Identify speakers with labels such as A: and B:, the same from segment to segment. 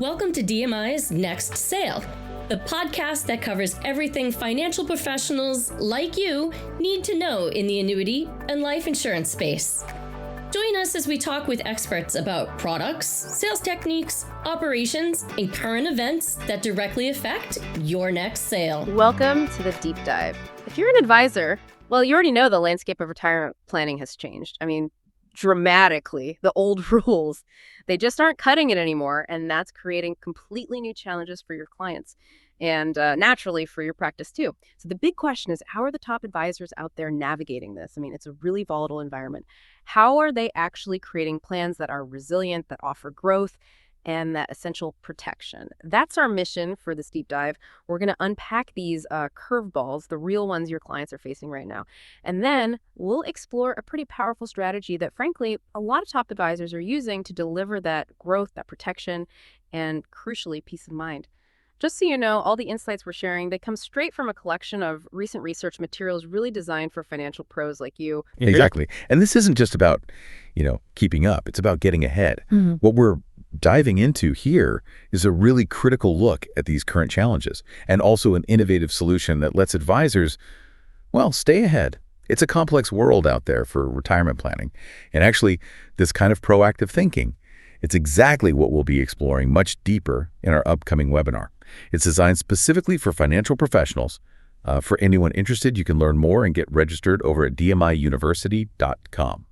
A: Welcome to DMI's Next Sale, the podcast that covers everything financial professionals like you need to know in the annuity and life insurance space. Join us as we talk with experts about products, sales techniques, operations, and current events that directly affect your next sale.
B: Welcome to the deep dive. If you're an advisor, well, you already know the landscape of retirement planning has changed. Dramatically. The old rules, they just aren't cutting it anymore, and that's creating completely new challenges for your clients and naturally for your practice too. So the big question is, how are the top advisors out there navigating this? It's a really volatile environment. How are they actually creating plans that are resilient, that offer growth, and that essential protection? That's our mission for this deep dive. We're going to unpack these curveballs, the real ones your clients are facing right now. And then we'll explore a pretty powerful strategy that, frankly, a lot of top advisors are using to deliver that growth, that protection, and crucially, peace of mind. Just so you know, all the insights we're sharing, they come straight from a collection of recent research materials really designed for financial pros like you.
C: Exactly. And this isn't just about, keeping up. It's about getting ahead. Mm-hmm. What we're diving into here is a really critical look at these current challenges and also an innovative solution that lets advisors, stay ahead. It's a complex world out there for retirement planning. And actually, this kind of proactive thinking, it's exactly what we'll be exploring much deeper in our upcoming webinar. It's designed specifically for financial professionals. For anyone interested, you can learn more and get registered over at dmiuniversity.com.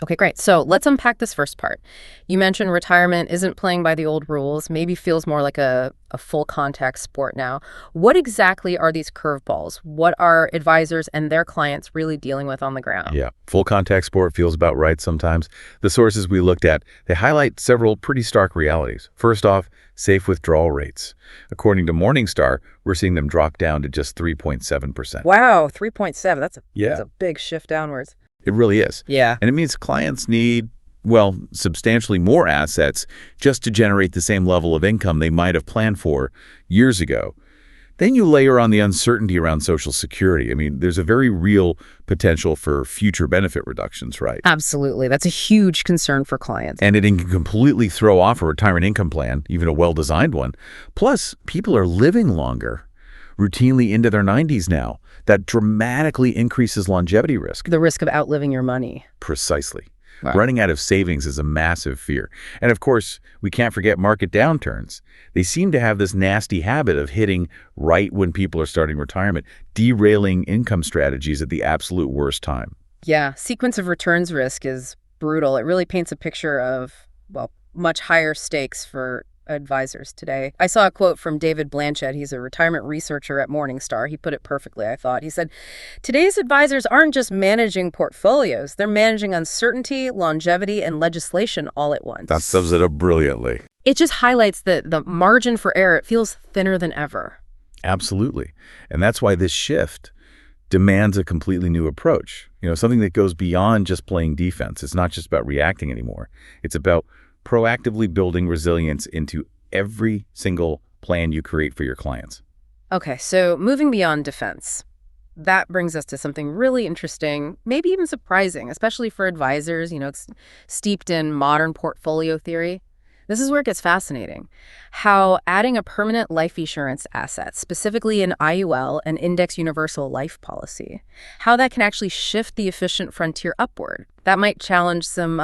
B: Okay, great. So let's unpack this first part. You mentioned retirement isn't playing by the old rules, maybe feels more like a full contact sport now. What exactly are these curveballs? What are advisors and their clients really dealing with on the ground?
C: Yeah, full contact sport feels about right sometimes. The sources we looked at, they highlight several pretty stark realities. First off, safe withdrawal rates. According to Morningstar, we're seeing them drop down to just 3.7%.
B: Wow, 3.7. That's a big shift downwards.
C: It really is.
B: Yeah.
C: And it means clients need, substantially more assets just to generate the same level of income they might have planned for years ago. Then you layer on the uncertainty around Social Security. There's a very real potential for future benefit reductions, right?
B: Absolutely. That's a huge concern for clients.
C: And it can completely throw off a retirement income plan, even a well-designed one. Plus, people are living longer, routinely into their 90s now. That dramatically increases longevity risk.
B: The risk of outliving your money.
C: Precisely.
B: Wow.
C: Running out of savings is a massive fear. And of course, we can't forget market downturns. They seem to have this nasty habit of hitting right when people are starting retirement, derailing income strategies at the absolute worst time.
B: Yeah, sequence of returns risk is brutal. It really paints a picture of, much higher stakes for advisors today. I saw a quote from David Blanchett. He's a retirement researcher at Morningstar. He put it perfectly, I thought. He said, "Today's advisors aren't just managing portfolios. They're managing uncertainty, longevity, and legislation all at once."
C: That sums it up brilliantly.
B: It just highlights that the margin for error, it feels thinner than ever.
C: Absolutely. And that's why this shift demands a completely new approach. Something that goes beyond just playing defense. It's not just about reacting anymore. It's about proactively building resilience into every single plan you create for your clients.
B: Okay, so moving beyond defense, that brings us to something really interesting, maybe even surprising, especially for advisors, it's steeped in modern portfolio theory. This is where it gets fascinating. How adding a permanent life insurance asset, specifically an IUL, an index universal life policy, how that can actually shift the efficient frontier upward. That might challenge some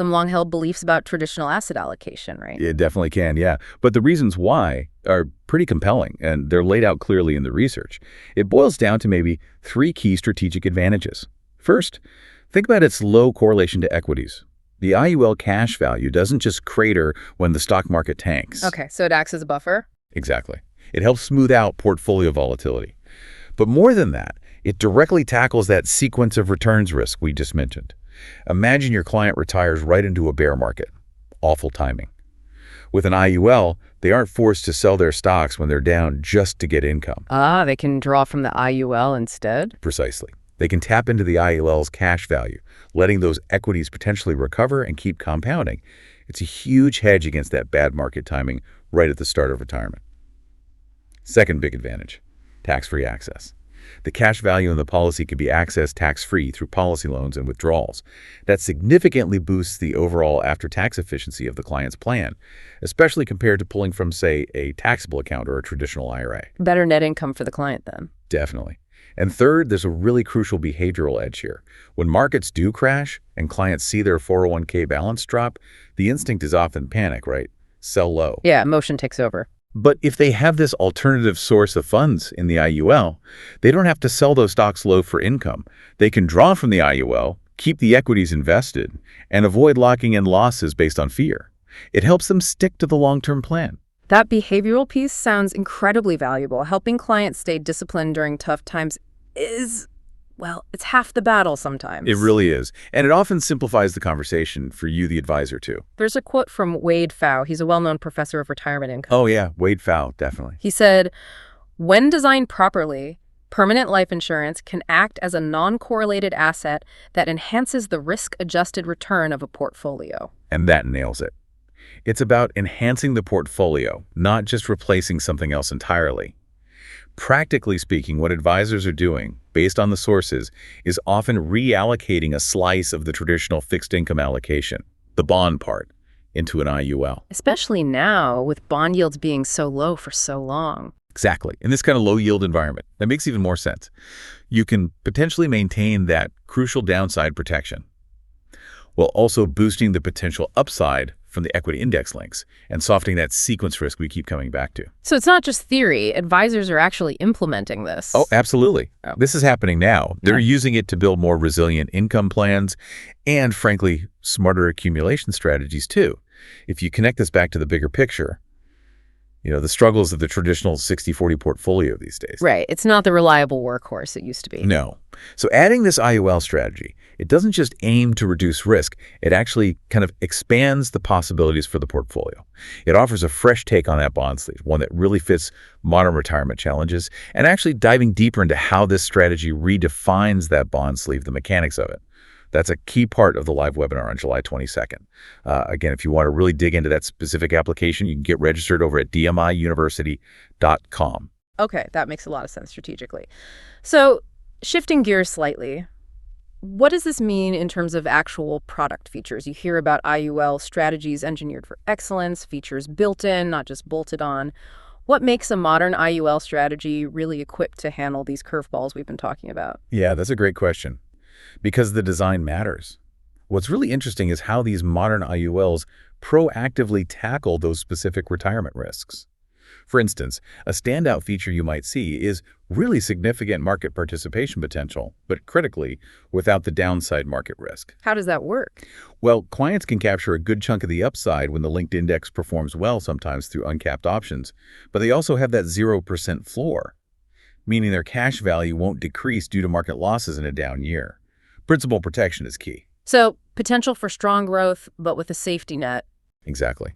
B: long-held beliefs about traditional asset allocation, right?
C: It definitely can, yeah. But the reasons why are pretty compelling, and they're laid out clearly in the research. It boils down to maybe 3 key strategic advantages. First, think about its low correlation to equities. The IUL cash value doesn't just crater when the stock market tanks.
B: Okay, so it acts as a buffer?
C: Exactly. It helps smooth out portfolio volatility. But more than that, it directly tackles that sequence of returns risk we just mentioned. Imagine your client retires right into a bear market. Awful timing. With an IUL, they aren't forced to sell their stocks when they're down just to get income.
B: They can draw from the IUL instead?
C: Precisely. They can tap into the IUL's cash value, letting those equities potentially recover and keep compounding. It's a huge hedge against that bad market timing right at the start of retirement. Second big advantage, tax-free access. The cash value in the policy can be accessed tax-free through policy loans and withdrawals. That significantly boosts the overall after-tax efficiency of the client's plan, especially compared to pulling from, say, a taxable account or a traditional IRA.
B: Better net income for the client then.
C: Definitely. And third, there's a really crucial behavioral edge here. When markets do crash and clients see their 401k balance drop, the instinct is often panic, right? Sell low.
B: Yeah, emotion takes over.
C: But if they have this alternative source of funds in the IUL, they don't have to sell those stocks low for income. They can draw from the IUL, keep the equities invested, and avoid locking in losses based on fear. It helps them stick to the long-term plan.
B: That behavioral piece sounds incredibly valuable. Helping clients stay disciplined during tough times is, well, it's half the battle sometimes.
C: It really is. And it often simplifies the conversation for you, the advisor, too.
B: There's a quote from Wade Pfau. He's a well-known professor of retirement income.
C: Oh, yeah. Wade Pfau, definitely.
B: He said, when designed properly, permanent life insurance can act as a non-correlated asset that enhances the risk-adjusted return of a portfolio.
C: And that nails it. It's about enhancing the portfolio, not just replacing something else entirely. Practically speaking, what advisors are doing, based on the sources, is often reallocating a slice of the traditional fixed income allocation, the bond part, into an IUL.
B: Especially now, with bond yields being so low for so long.
C: Exactly. In this kind of low-yield environment, that makes even more sense. You can potentially maintain that crucial downside protection, while also boosting the potential upside from the equity index links and softening that sequence risk we keep coming back to.
B: So it's not just theory. Advisors are actually implementing this.
C: Oh, absolutely. This is happening now. They're using it to build more resilient income plans and, frankly, smarter accumulation strategies, too. If you connect this back to the bigger picture, the struggles of the traditional 60-40 portfolio these days.
B: Right. It's not the reliable workhorse it used to be.
C: No. So adding this IUL strategy, it doesn't just aim to reduce risk. It actually kind of expands the possibilities for the portfolio. It offers a fresh take on that bond sleeve, one that really fits modern retirement challenges, and actually diving deeper into how this strategy redefines that bond sleeve, the mechanics of it. That's a key part of the live webinar on July 22nd. Again, if you want to really dig into that specific application, you can get registered over at dmiuniversity.com.
B: Okay, that makes a lot of sense strategically. So, shifting gears slightly, what does this mean in terms of actual product features? You hear about IUL strategies engineered for excellence, features built in, not just bolted on. What makes a modern IUL strategy really equipped to handle these curveballs we've been talking about?
C: Yeah, that's a great question. Because the design matters. What's really interesting is how these modern IULs proactively tackle those specific retirement risks. For instance, a standout feature you might see is really significant market participation potential, but critically, without the downside market risk.
B: How does that work?
C: Well, clients can capture a good chunk of the upside when the linked index performs well, sometimes through uncapped options, but they also have that 0% floor, meaning their cash value won't decrease due to market losses in a down year. Principal protection is key.
B: So, potential for strong growth, but with a safety net.
C: Exactly.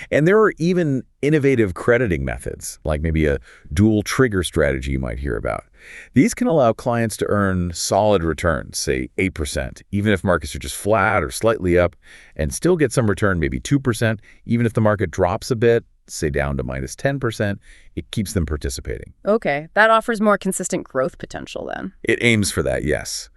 C: And there are even innovative crediting methods, like maybe a dual trigger strategy you might hear about. These can allow clients to earn solid returns, say 8%, even if markets are just flat or slightly up, and still get some return, maybe 2%, even if the market drops a bit, say down to minus 10%, it keeps them participating.
B: Okay, that offers more consistent growth potential then.
C: It aims for that, yes.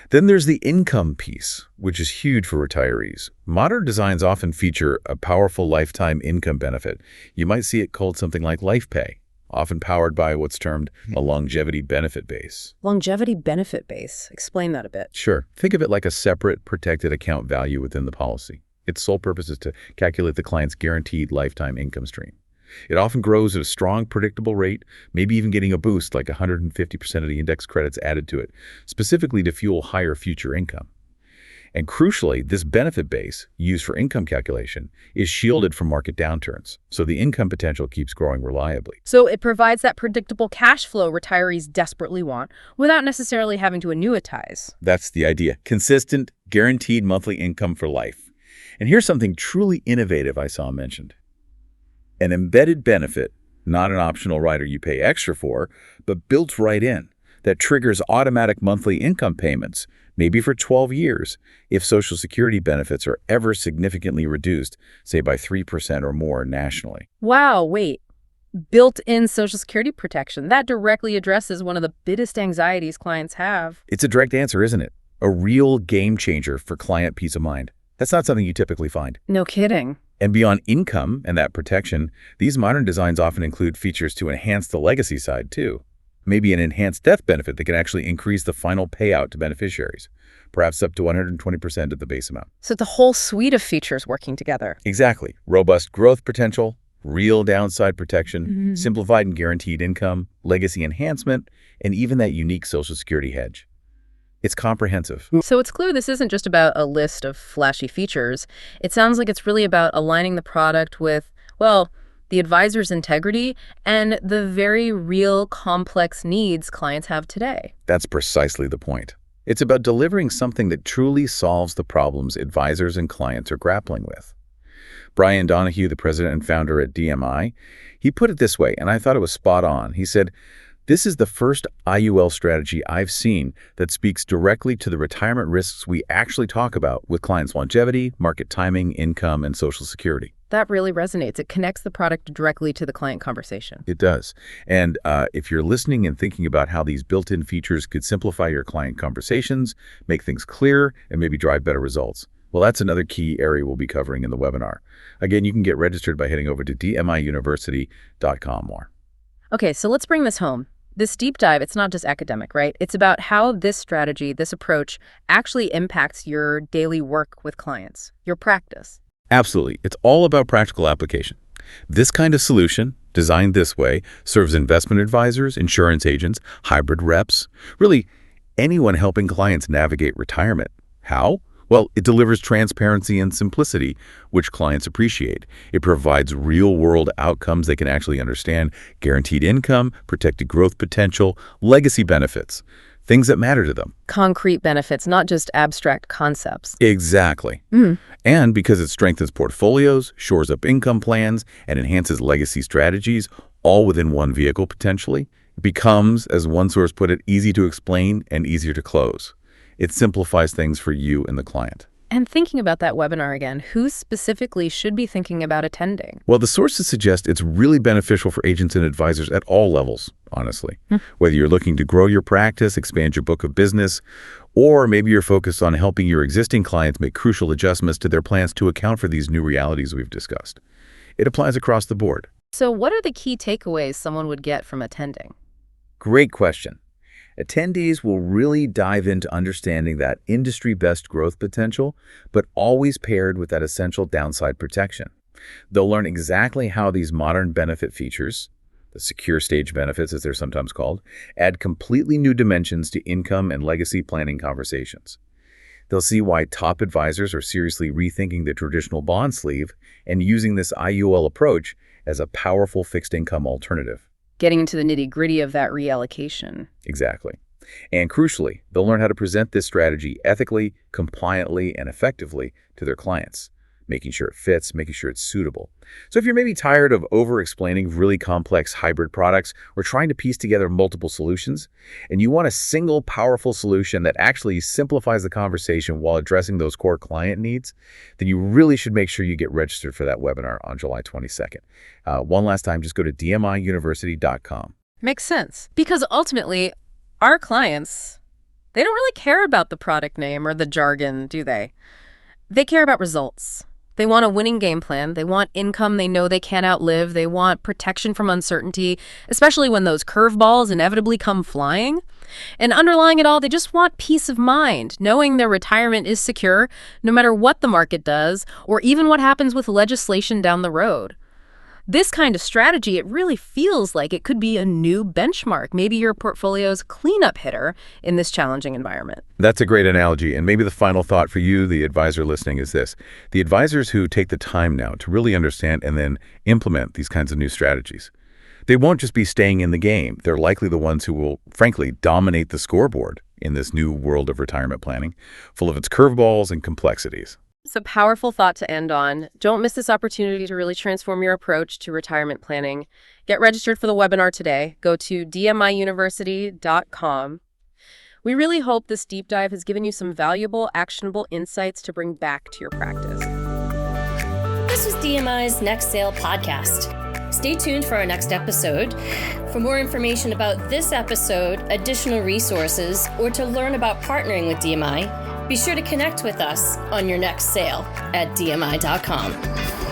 C: Then there's the income piece, which is huge for retirees. Modern designs often feature a powerful lifetime income benefit. You might see it called something like LifePay, often powered by what's termed a longevity benefit base.
B: Longevity benefit base. Explain that a bit.
C: Sure. Think of it like a separate protected account value within the policy. Its sole purpose is to calculate the client's guaranteed lifetime income stream. It often grows at a strong, predictable rate, maybe even getting a boost like 150% of the index credits added to it, specifically to fuel higher future income. And crucially, this benefit base, used for income calculation, is shielded from market downturns, so the income potential keeps growing reliably.
B: So it provides that predictable cash flow retirees desperately want without necessarily having to annuitize.
C: That's the idea. Consistent, guaranteed monthly income for life. And here's something truly innovative I saw mentioned. An embedded benefit, not an optional rider you pay extra for, but built right in, that triggers automatic monthly income payments, maybe for 12 years, if Social Security benefits are ever significantly reduced, say by 3% or more nationally.
B: Wow, wait. built-in Social Security protection. That directly addresses one of the biggest anxieties clients have.
C: It's a direct answer, isn't it? A real game changer for client peace of mind. That's not something you typically find.
B: No kidding.
C: And beyond income and that protection, these modern designs often include features to enhance the legacy side too. Maybe an enhanced death benefit that can actually increase the final payout to beneficiaries, perhaps up to 120% of the base amount.
B: So the whole suite of features working together.
C: Exactly. Robust growth potential, real downside protection, simplified and guaranteed income, legacy enhancement, and even that unique Social Security hedge. It's comprehensive.
B: So it's clear this isn't just about a list of flashy features. It sounds like it's really about aligning the product with, well, the advisor's integrity and the very real complex needs clients have today.
C: That's precisely the point. It's about delivering something that truly solves the problems advisors and clients are grappling with. Brian Donahue, the president and founder at DMI, he put it this way, and I thought it was spot on. He said, "This is the first IUL strategy I've seen that speaks directly to the retirement risks we actually talk about with clients' longevity, market timing, income, and Social Security."
B: That really resonates. It connects the product directly to the client conversation.
C: It does. And if you're listening and thinking about how these built-in features could simplify your client conversations, make things clear, and maybe drive better results, well, that's another key area we'll be covering in the webinar. Again, you can get registered by heading over to dmiuniversity.com more.
B: Okay, so let's bring this home. This deep dive, it's not just academic, right? It's about how this strategy, this approach, actually impacts your daily work with clients, your practice.
C: Absolutely. It's all about practical application. This kind of solution, designed this way, serves investment advisors, insurance agents, hybrid reps, really anyone helping clients navigate retirement. How? Well, it delivers transparency and simplicity, which clients appreciate. It provides real-world outcomes they can actually understand, guaranteed income, protected growth potential, legacy benefits, things that matter to them.
B: Concrete benefits, not just abstract concepts.
C: Exactly. And because it strengthens portfolios, shores up income plans, and enhances legacy strategies, all within one vehicle potentially, it becomes, as one source put it, easy to explain and easier to close. It simplifies things for you and the client.
B: And thinking about that webinar again, who specifically should be thinking about attending?
C: Well, the sources suggest it's really beneficial for agents and advisors at all levels, honestly. Whether you're looking to grow your practice, expand your book of business, or maybe you're focused on helping your existing clients make crucial adjustments to their plans to account for these new realities we've discussed. It applies across the board.
B: So what are the key takeaways someone would get from attending?
C: Great question. Attendees will really dive into understanding that industry-best growth potential, but always paired with that essential downside protection. They'll learn exactly how these modern benefit features, the secure stage benefits as they're sometimes called, add completely new dimensions to income and legacy planning conversations. They'll see why top advisors are seriously rethinking the traditional bond sleeve and using this IUL approach as a powerful fixed income alternative.
B: Getting into the nitty-gritty of that reallocation.
C: Exactly. And crucially, they'll learn how to present this strategy ethically, compliantly, and effectively to their clients, making sure it fits, making sure it's suitable. So if you're maybe tired of over-explaining really complex hybrid products or trying to piece together multiple solutions, and you want a single powerful solution that actually simplifies the conversation while addressing those core client needs, then you really should make sure you get registered for that webinar on July 22nd. One last time, just go to dmiuniversity.com.
B: Makes sense. Because ultimately, our clients, they don't really care about the product name or the jargon, do they? They care about results. They want a winning game plan. They want income they know they can't outlive. They want protection from uncertainty, especially when those curveballs inevitably come flying. And underlying it all, they just want peace of mind, knowing their retirement is secure no matter what the market does or even what happens with legislation down the road. This kind of strategy, it really feels like it could be a new benchmark, maybe your portfolio's cleanup hitter in this challenging environment.
C: That's a great analogy. And maybe the final thought for you, the advisor listening, is this. The advisors who take the time now to really understand and then implement these kinds of new strategies, they won't just be staying in the game. They're likely the ones who will, frankly, dominate the scoreboard in this new world of retirement planning, full of its curveballs and complexities.
B: It's a powerful thought to end on. Don't miss this opportunity to really transform your approach to retirement planning. Get registered for the webinar today. Go to dmiuniversity.com. We really hope this deep dive has given you some valuable, actionable insights to bring back to your practice.
A: This was DMI's Next Sale podcast. Stay tuned for our next episode. For more information about this episode, additional resources, or to learn about partnering with DMI, be sure to connect with us on your next sale at dmi.com.